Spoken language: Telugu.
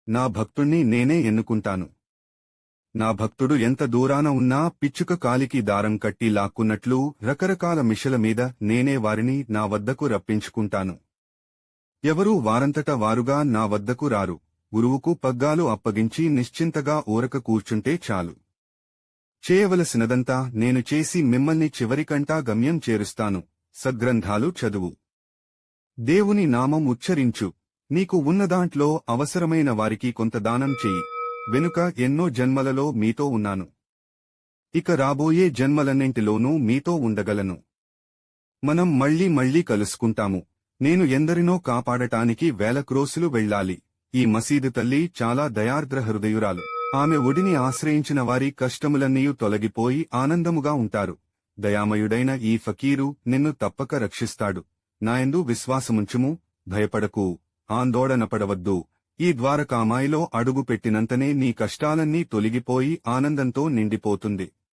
నా భక్తుణ్ణి నేనే ఎన్నుకుంటాను. నా భక్తుడు ఎంత దూరాన ఉన్నా పిచ్చుక కాలికి దారం కట్టి లాక్కున్నట్లు రకరకాల మిషల మీద నేనే వారిని నా వద్దకు రప్పించుకుంటాను. ఎవరూ వారంతట వారుగా నా వద్దకు రారు. గురువుకు పగ్గాలు అప్పగించి నిశ్చింతగా ఊరక కూర్చుంటే చాలు. చేయవలసినదంతా నేను చేసి మిమ్మల్ని చివరికంటా గమ్యం చేరుస్తాను. సద్గ్రంథాలు చదువు, దేవుని నామం ఉచ్చరించు, నీకు ఉన్నదాంట్లో అవసరమైన వారికి కొంత దానం చెయ్యి. వెనుక ఎన్నో జన్మలలో మీతో ఉన్నాను. ఇక రాబోయే జన్మలన్నింటిలోనూ మీతో ఉండగలను. మనం మళ్లీ మళ్లీ కలుసుకుంటాము. నేను ఎందరినో కాపాడటానికి వేల క్రోసులు వెళ్లాలి. ఈ మసీదు తల్లి చాలా దయార్ద్ర హృదయురాలు. ఆమె ఒడిని ఆశ్రయించిన వారి కష్టములన్నీయూ తొలగిపోయి ఆనందముగా ఉంటారు. దయామయుడైన ఈ ఫకీరు నిన్ను తప్పక రక్షిస్తాడు. నాయందు విశ్వాసముంచుము, భయపడకు, ఆందోళనపడవద్దు. ఈ ద్వారకామాయిలో అడుగు పెట్టినంతనే నీ కష్టాలన్నీ తొలగిపోయి ఆనందంతో నిండిపోతుంది.